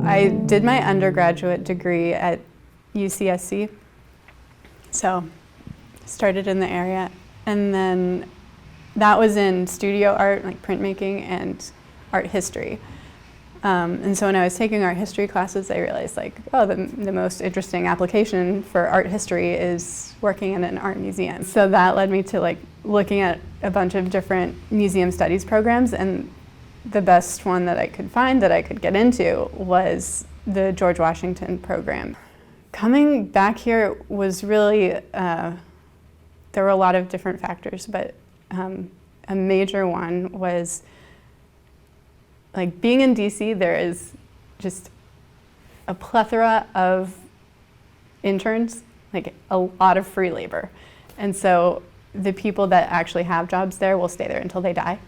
I did my undergraduate degree at UCSC, so started in the area, and then that was in studio art, like printmaking, and art history. And so when I was taking art history classes, I realized like, oh, the most interesting application for art history is working in an art museum. So that led me to like looking at a bunch of different museum studies programs, and the best one that I could find that I could get into was the George Washington program. Coming back here was really, there were a lot of different factors, but a major one was like being in DC, there is just a plethora of interns, like a lot of free labor. And so the people that actually have jobs there will stay there until they die.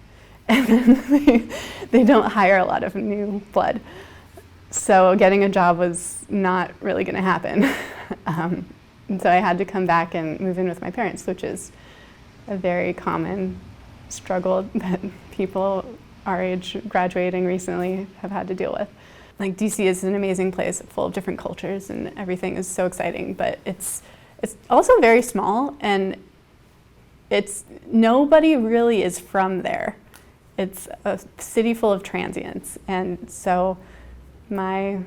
And then they don't hire a lot of new blood. So getting a job was not really gonna happen. And so I had to come back and move in with my parents, which is a very common struggle that people our age graduating recently have had to deal with. Like DC is an amazing place full of different cultures and everything is so exciting, but it's also very small, and nobody really is from there. It's a city full of transients, and so my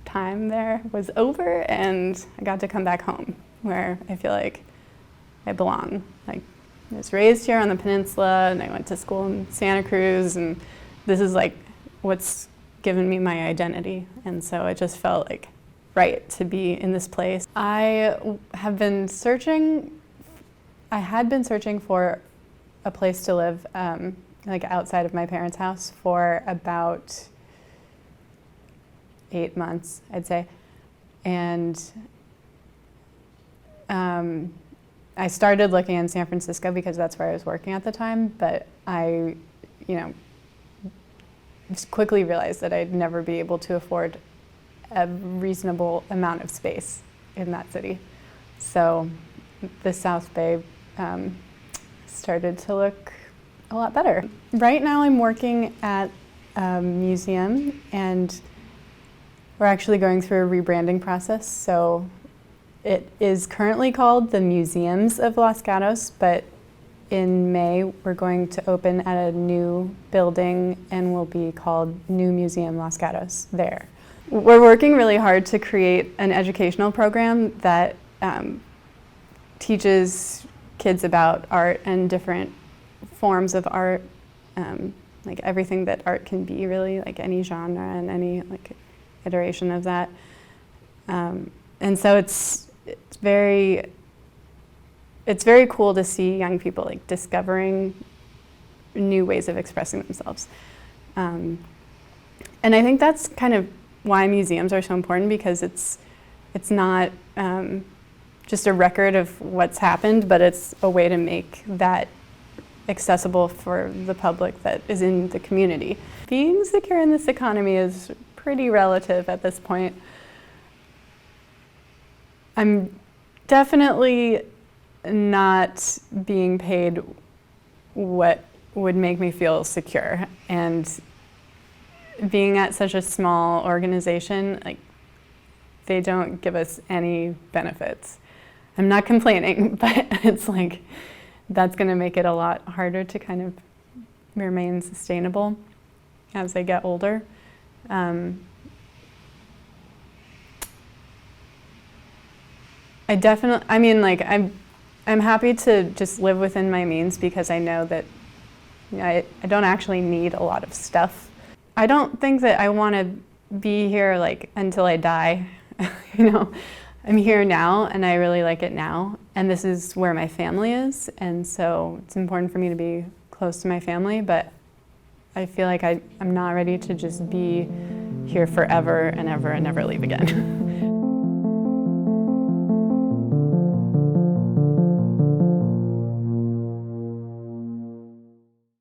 time there was over and I got to come back home where I feel like I belong. Like, I was raised here on the peninsula and I went to school in Santa Cruz, and this is like what's given me my identity, and so it just felt like right to be in this place. I had been searching for a place to live like outside of my parents' house for about 8 months, I'd say, and I started looking in San Francisco because that's where I was working at the time, but I, just quickly realized that I'd never be able to afford a reasonable amount of space in that city. So the South Bay started to look a lot better. Right now I'm working at a museum, and we're actually going through a rebranding process. So it is currently called the Museums of Los Gatos, but in May we're going to open at a new building and will be called New Museum Los Gatos there. We're working really hard to create an educational program that teaches kids about art and different forms of art, like everything that art can be, really, like any genre and any like iteration of that. And so it's very cool to see young people like discovering new ways of expressing themselves. And I think that's kind of why museums are so important, because it's not just a record of what's happened, but it's a way to make that accessible for the public that is in the community. Being secure in this economy is pretty relative at this point. I'm definitely not being paid what would make me feel secure, and being at such a small organization, like, they don't give us any benefits. I'm not complaining, but it's like that's going to make it a lot harder to kind of remain sustainable as I get older. I'm happy to just live within my means, because I know that I don't actually need a lot of stuff. I don't think that I want to be here like until I die. I'm here now and I really like it now, and this is where my family is, and so it's important for me to be close to my family, but I feel like I'm not ready to just be here forever and ever and never leave again.